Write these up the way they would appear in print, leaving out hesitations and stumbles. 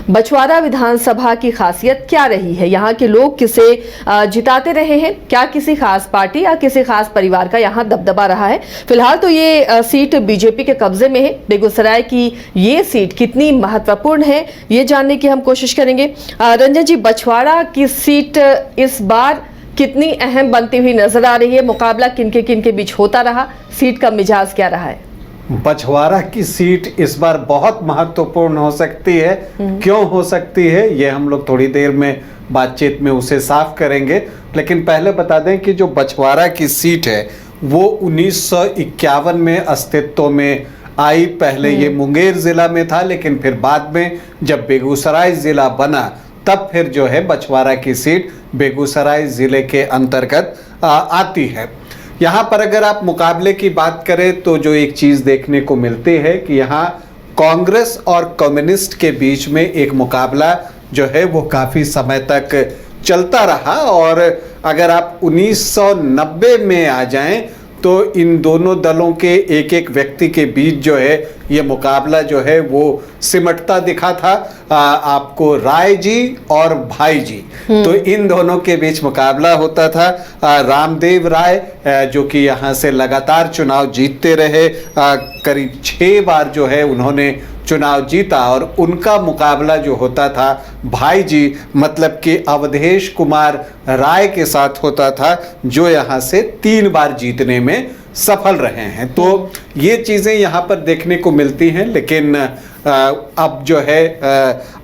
बछवाड़ा विधानसभा की खासियत क्या रही है? यहाँ के लोग किसे जिताते रहे हैं? क्या किसी खास पार्टी या किसी खास परिवार का यहाँ दबदबा रहा है? फिलहाल तो ये सीट बीजेपी के कब्जे में है। बेगूसराय की ये सीट कितनी महत्वपूर्ण है, ये जानने की हम कोशिश करेंगे। रंजन जी, बछवाड़ा की सीट इस बार कितनी अहम बनती हुई नजर आ रही है? मुकाबला किनके बीच होता रहा? सीट का मिजाज क्या रहा है? बछवाड़ा की सीट इस बार बहुत महत्वपूर्ण हो सकती है। क्यों हो सकती है, ये हम लोग थोड़ी देर में बातचीत में उसे साफ करेंगे। लेकिन पहले बता दें कि जो बछवाड़ा की सीट है वो 1951 में अस्तित्व में आई। पहले ये मुंगेर जिला में था, लेकिन फिर बाद में जब बेगूसराय जिला बना तब फिर जो है बछवाड़ा की सीट बेगूसराय जिले के अंतर्गत आती है। यहाँ पर अगर आप मुकाबले की बात करें तो जो एक चीज़ देखने को मिलती है कि यहाँ कांग्रेस और कम्युनिस्ट के बीच में एक मुकाबला जो है वो काफ़ी समय तक चलता रहा। और अगर आप 1990 में आ जाएं तो इन दोनों दलों के एक एक व्यक्ति के बीच जो है ये मुकाबला जो है वो सिमटता दिखा था। आपको राय जी और भाई जी, तो इन दोनों के बीच मुकाबला होता था। रामदेव राय जो कि यहाँ से लगातार चुनाव जीतते रहे, करीब 6 बार जो है उन्होंने चुनाव जीता, और उनका मुकाबला जो होता था भाई जी मतलब कि अवधेश कुमार राय के साथ होता था, जो यहाँ से 3 बार जीतने में सफल रहे हैं। तो ये चीज़ें यहाँ पर देखने को मिलती हैं। लेकिन अब जो है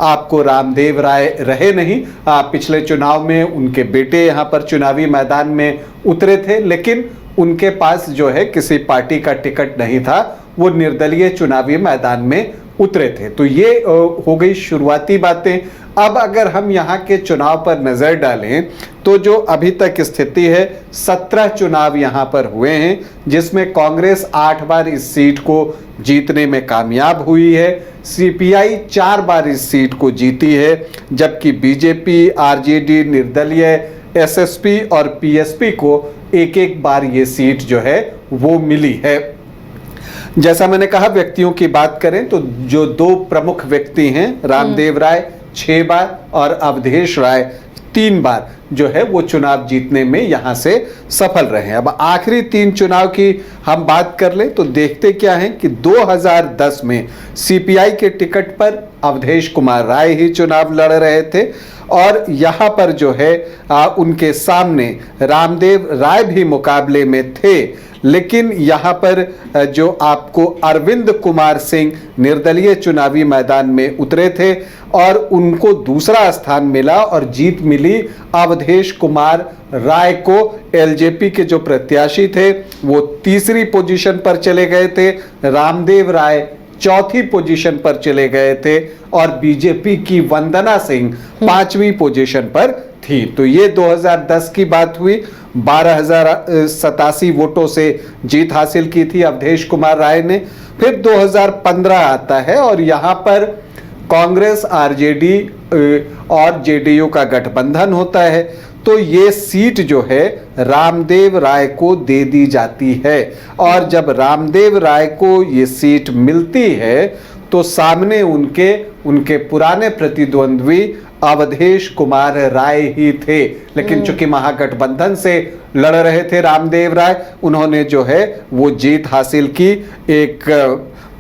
आपको रामदेव राय रहे नहीं। पिछले चुनाव में उनके बेटे यहाँ पर चुनावी मैदान में उतरे थे, लेकिन उनके पास जो है किसी पार्टी का टिकट नहीं था, वो निर्दलीय चुनावी मैदान में उतरे थे। तो ये हो गई शुरुआती बातें। अब अगर हम यहाँ के चुनाव पर नज़र डालें तो जो अभी तक स्थिति है, 17 चुनाव यहाँ पर हुए हैं, जिसमें कांग्रेस 8 बार इस सीट को जीतने में कामयाब हुई है। सीपीआई 4 बार इस सीट को जीती है, जबकि बीजेपी, आरजेडी, निर्दलीय, एसएसपी और पीएसपी को एक एक बार ये सीट जो है वो मिली है। जैसा मैंने कहा, व्यक्तियों की बात करें तो जो 2 प्रमुख व्यक्ति हैं, रामदेव राय 6 बार और अवधेश राय 3 बार जो है वो चुनाव जीतने में यहाँ से सफल रहे हैं। अब आखिरी 3 चुनाव की हम बात कर लें तो देखते क्या है कि 2010 में सीपीआई के टिकट पर अवधेश कुमार राय ही चुनाव लड़ रहे थे, और यहाँ पर जो है उनके सामने रामदेव राय भी मुकाबले में थे। लेकिन यहाँ पर जो आपको अरविंद कुमार सिंह निर्दलीय चुनावी मैदान में उतरे थे और उनको दूसरा स्थान मिला, और जीत मिली अवधेश कुमार राय को। एलजेपी के जो प्रत्याशी थे वो 3री पोजीशन पर चले गए थे, रामदेव राय 4थी पोजीशन पर चले गए थे, और बीजेपी की वंदना सिंह 5वीं पोजीशन पर थी। तो ये 2010 की बात हुई। 12,087 वोटों से जीत हासिल की थी अवधेश कुमार राय ने। फिर 2015 आता है और यहाँ पर कांग्रेस, आरजेडी और जेडीयू का गठबंधन होता है। तो ये सीट जो है रामदेव राय को दे दी जाती है, और जब रामदेव राय को ये सीट मिलती है तो सामने उनके पुराने प्रतिद्वंद्वी अवधेश कुमार राय ही थे। लेकिन चूंकि महागठबंधन से लड़ रहे थे रामदेव राय, उन्होंने जो है वो जीत हासिल की। एक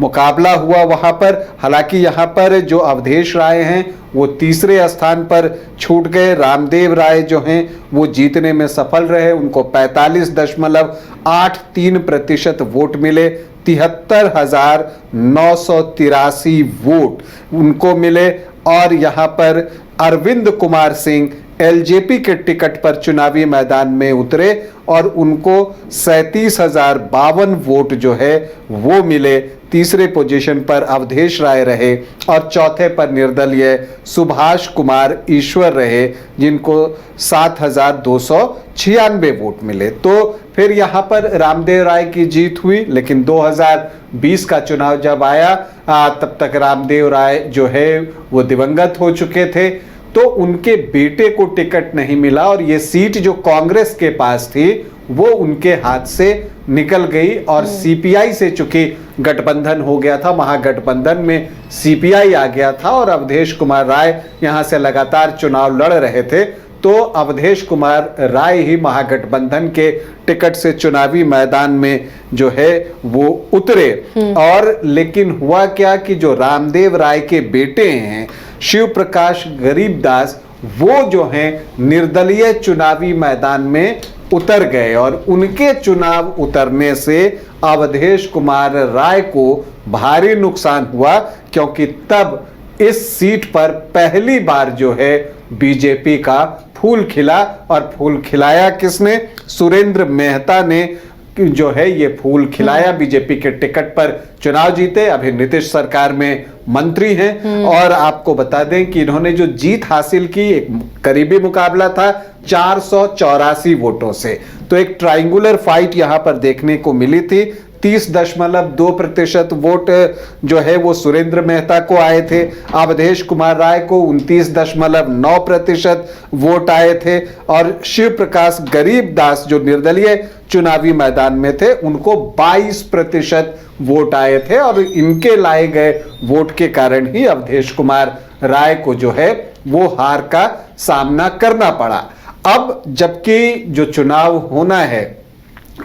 मुकाबला हुआ वहां पर। हालांकि यहाँ पर जो अवधेश राय हैं वो 3रे स्थान पर छूट गए। रामदेव राय जो हैं वो जीतने में सफल रहे, उनको 45.83% वोट मिले। 73,983 वोट उनको मिले। और यहाँ पर अरविंद कुमार सिंह एलजेपी के टिकट पर चुनावी मैदान में उतरे और उनको 37,052 वोट जो है वो मिले। 3रे पोजीशन पर अवधेश राय रहे और 4थे पर निर्दलीय सुभाष कुमार ईश्वर रहे, जिनको 7,296 वोट मिले। तो फिर यहाँ पर रामदेव राय की जीत हुई। लेकिन 2020 का चुनाव जब आया तब तक रामदेव राय जो है वो दिवंगत हो चुके थे, तो उनके बेटे को टिकट नहीं मिला और ये सीट जो कांग्रेस के पास थी वो उनके हाथ से निकल गई और सीपीआई से चूंकि गठबंधन हो गया था, महागठबंधन में सीपीआई आ गया था और अवधेश कुमार राय यहां से लगातार चुनाव लड़ रहे थे, तो अवधेश कुमार राय ही महागठबंधन के टिकट से चुनावी मैदान में जो है वो उतरे। और लेकिन हुआ क्या कि जो रामदेव राय के बेटे हैं शिव प्रकाश गरीबदास, वो जो हैं निर्दलीय चुनावी मैदान में उतर गए और उनके चुनाव उतरने से अवधेश कुमार राय को भारी नुकसान हुआ, क्योंकि तब इस सीट पर पहली बार जो है बीजेपी का फूल खिला। और फूल खिलाया किसने? सुरेंद्र मेहता ने जो है ये फूल खिलाया, बीजेपी के टिकट पर चुनाव जीते, अभी नीतीश सरकार में मंत्री हैं। और आपको बता दें कि इन्होंने जो जीत हासिल की, एक करीबी मुकाबला था 484 वोटों से, तो एक ट्रायंगुलर फाइट यहां पर देखने को मिली थी। 30.2% वोट जो है वो सुरेंद्र मेहता को आए थे, अवधेश कुमार राय को 29.9% वोट आए थे और शिव प्रकाश गरीबदास जो निर्दलीय चुनावी मैदान में थे उनको 22% वोट आए थे। और इनके लाए गए वोट के कारण ही अवधेश कुमार राय को जो है वो हार का सामना करना पड़ा। अब जबकि जो चुनाव होना है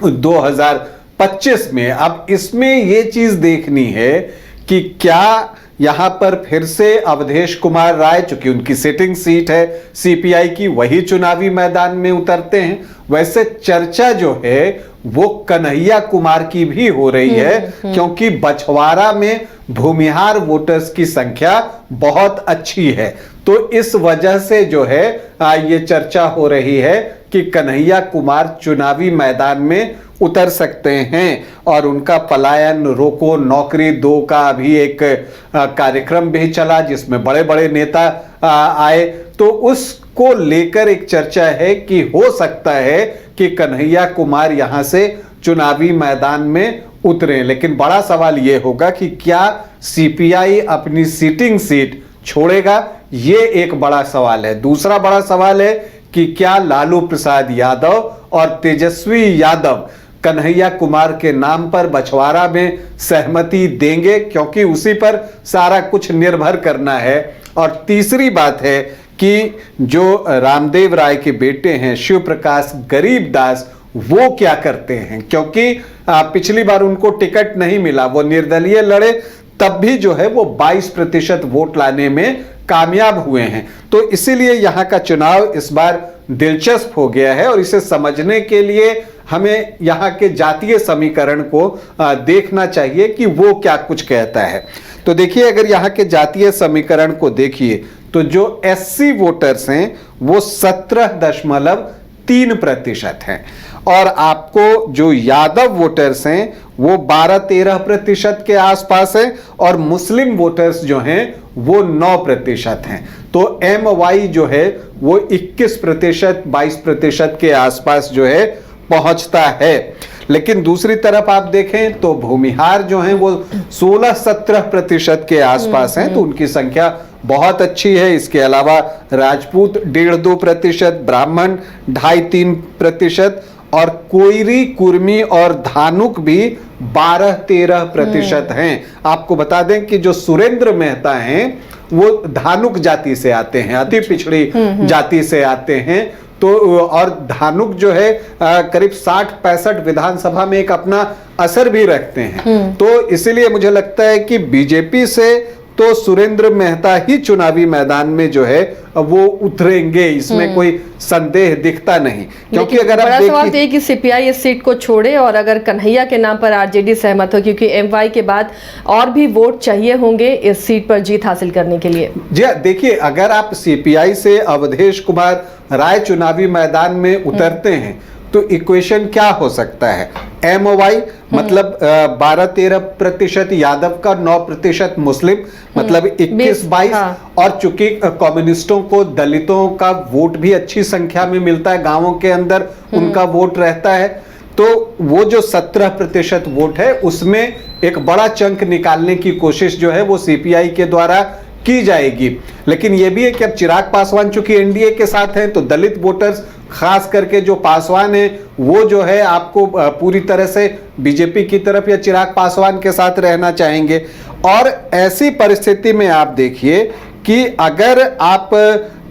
2025 में, अब इसमें ये चीज देखनी है कि क्या यहां पर फिर से अवधेश कुमार राय, चूंकि उनकी सिटिंग सीट है सीपीआई की, वही चुनावी मैदान में उतरते हैं। वैसे चर्चा जो है वो कन्हैया कुमार की भी हो रही है, क्योंकि बछवाड़ा में भूमिहार वोटर्स की संख्या बहुत अच्छी है, तो इस वजह से जो है ये चर्चा हो रही है कि कन्हैया कुमार चुनावी मैदान में उतर सकते हैं। और उनका पलायन रोको नौकरी दो का अभी एक कार्यक्रम भी चला जिसमें बड़े बड़े नेता आए, तो उसको लेकर एक चर्चा है कि हो सकता है कि कन्हैया कुमार यहां से चुनावी मैदान में उतरे। लेकिन बड़ा सवाल यह होगा कि क्या सीपीआई अपनी सिटिंग सीट छोड़ेगा, ये एक बड़ा सवाल है। दूसरा बड़ा सवाल है कि क्या लालू प्रसाद यादव और तेजस्वी यादव कन्हैया कुमार के नाम पर बछवाड़ा में सहमति देंगे, क्योंकि उसी पर सारा कुछ निर्भर करना है। और तीसरी बात है कि जो रामदेव राय के बेटे हैं शिव प्रकाश गरीबदास, वो क्या करते हैं, क्योंकि पिछली बार उनको टिकट नहीं मिला, वो निर्दलीय लड़े, तब भी जो है वो 22% वोट लाने में कामयाब हुए हैं। तो इसीलिए यहां का चुनाव इस बार दिलचस्प हो गया है और इसे समझने के लिए हमें यहां के जातीय समीकरण को देखना चाहिए कि वो क्या कुछ कहता है। तो देखिए, अगर यहां के जातीय समीकरण को देखिए तो जो एससी वोटर्स हैं वो 17.3% हैं और आपको जो यादव वोटर्स हैं वो 12-13% के आसपास है और मुस्लिम वोटर्स जो हैं वो 9% हैं। तो MY जो है वो 21%, 22% के आसपास जो है पहुंचता है। लेकिन दूसरी तरफ आप देखें तो भूमिहार जो हैं वो 16-17% के आसपास हैं, तो उनकी संख्या बहुत अच्छी है। इसके अलावा राजपूत 1.5-2%, ब्राह्मण 2.5-3% और कोयरी, कुर्मी और धानुक भी 12-13% हैं। आपको बता दें कि जो सुरेंद्र मेहता हैं वो धानुक जाति से आते हैं, अति पिछड़ी जाति से आते हैं। तो और धानुक जो है करीब 60-65 विधानसभा में एक अपना असर भी रखते हैं। तो इसलिए मुझे लगता है कि बीजेपी से तो सुरेंद्र मेहता ही चुनावी मैदान में जो है वो उतरेंगे, इसमें कोई संदेह दिखता नहीं। क्योंकि अगर आप बड़ा सवाल तो ये कि सीपीआई इस सीट को छोड़े और अगर कन्हैया के नाम पर आरजेडी सहमत हो, क्योंकि MY के बाद और भी वोट चाहिए होंगे इस सीट पर जीत हासिल करने के लिए। जी देखिए, अगर आप सीपीआई से अवधेश कुमार राय चुनावी मैदान में उतरते हैं तो इक्वेशन क्या हो सकता है? MY मतलब 12-13% यादव का, 9% मुस्लिम, मतलब 21-22। और चूंकि कम्युनिस्टों को, दलितों का वोट भी अच्छी संख्या में मिलता है, गांवों के अंदर उनका वोट रहता है, तो वो जो 17% वोट है उसमें एक बड़ा चंक निकालने की कोशिश जो है वो सीपीआई के द्वारा की जाएगी। लेकिन यह भी है कि अब चिराग पासवान चूंकि एनडीए के साथ हैं, तो दलित वोटर्स खास करके जो पासवान है वो जो है आपको पूरी तरह से बीजेपी की तरफ या चिराग पासवान के साथ रहना चाहेंगे। और ऐसी परिस्थिति में आप देखिए कि अगर आप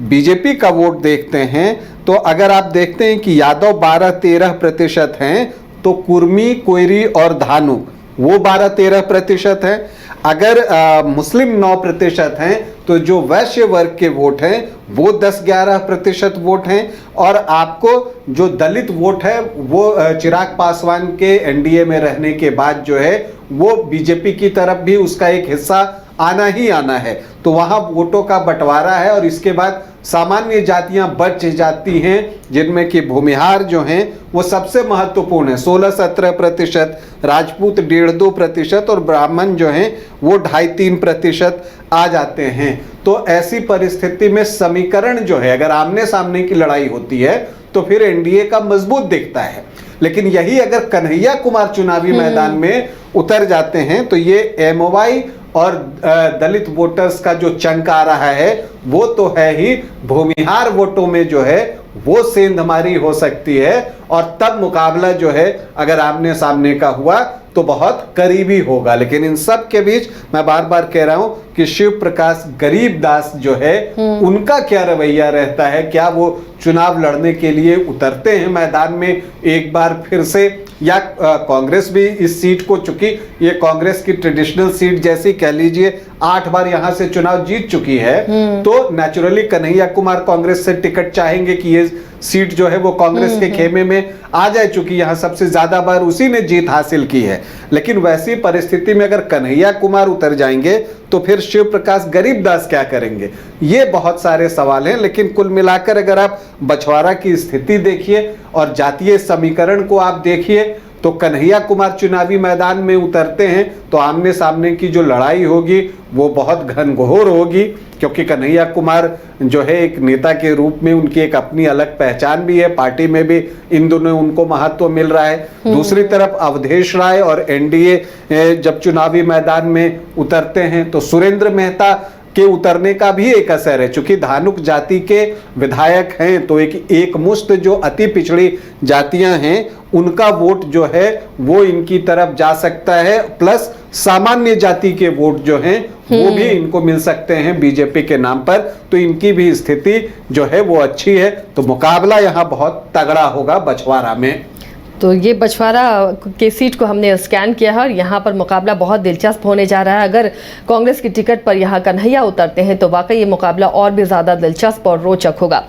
बीजेपी का वोट देखते हैं तो अगर आप देखते हैं कि यादव 12-13% हैं, तो कुर्मी, कोयरी और धानुक वो 12-13% हैं। अगर मुस्लिम 9% हैं, तो जो वैश्य वर्ग के वोट हैं वो 10-11% वोट हैं। और आपको जो दलित वोट है वो चिराग पासवान के एनडीए में रहने के बाद जो है वो बीजेपी की तरफ भी उसका एक हिस्सा आना ही आना है। तो वहां वोटों का बंटवारा है। और इसके बाद सामान्य जातियां बच जाती हैं, जिनमें कि भूमिहार जो हैं वो सबसे महत्वपूर्ण है, 16-17%, राजपूत 1.5-2% और ब्राह्मण जो हैं वो 2.5-3% आ जाते हैं। तो ऐसी परिस्थिति में समीकरण जो है, अगर आमने सामने की लड़ाई होती है तो फिर एनडीए का मजबूत दिखता है। लेकिन यही अगर कन्हैया कुमार चुनावी मैदान में उतर जाते हैं तो ये एमओवाई और दलित वोटर्स का जो चंक आ रहा है वो तो है ही, भूमिहार वोटों में जो है वो सेंधमारी हो सकती है। और तब मुकाबला जो है अगर आमने सामने का हुआ तो बहुत करीबी होगा। लेकिन इन सब के बीच मैं बार बार कह रहा हूं कि शिव प्रकाश गरीबदास जो है उनका क्या रवैया रहता है, क्या वो चुनाव लड़ने के लिए उतरते हैं मैदान में एक बार फिर से, या कांग्रेस भी इस सीट को, चूंकि ये कांग्रेस की ट्रेडिशनल सीट जैसी कह लीजिए 8 बार यहां से चुनाव जीत चुकी है, तो नेचुरली कन्हैया कुमार कांग्रेस से टिकट चाहेंगे कि ये सीट जो है वो कांग्रेस के खेमे में आ जाए, चूंकि यहां सबसे ज्यादा बार उसी ने जीत हासिल की है। लेकिन वैसी परिस्थिति में अगर कन्हैया कुमार उतर जाएंगे तो फिर शिव प्रकाश गरीबदास क्या करेंगे, ये बहुत सारे सवाल हैं। लेकिन कुल मिलाकर अगर आप बछवाड़ा की स्थिति देखिए और जातीय समीकरण को आप देखिए तो कन्हैया कुमार चुनावी मैदान में उतरते हैं तो आमने सामने की जो लड़ाई होगी वो बहुत घनघोर होगी, क्योंकि कन्हैया कुमार जो है एक नेता के रूप में उनकी एक अपनी अलग पहचान भी है, पार्टी में भी इन दोनों उनको महत्व मिल रहा है। दूसरी तरफ अवधेश राय और एनडीए जब चुनावी मैदान में उतरते हैं तो सुरेंद्र मेहता के उतरने का भी एक असर है, चूंकि धानुक जाति के विधायक हैं तो एक मुश्त जो अति पिछड़ी जातियां हैं उनका वोट जो है वो इनकी तरफ जा सकता है, प्लस सामान्य जाति के वोट जो हैं वो भी इनको मिल सकते हैं बीजेपी के नाम पर। तो इनकी भी स्थिति जो है वो अच्छी है। तो मुकाबला यहाँ बहुत तगड़ा होगा बछवाड़ा में। तो ये बछवाड़ा के सीट को हमने स्कैन किया है और यहाँ पर मुकाबला बहुत दिलचस्प होने जा रहा है। अगर कांग्रेस की टिकट पर यहाँ कन्हैया उतरते हैं तो वाकई ये मुकाबला और भी ज़्यादा दिलचस्प और रोचक होगा।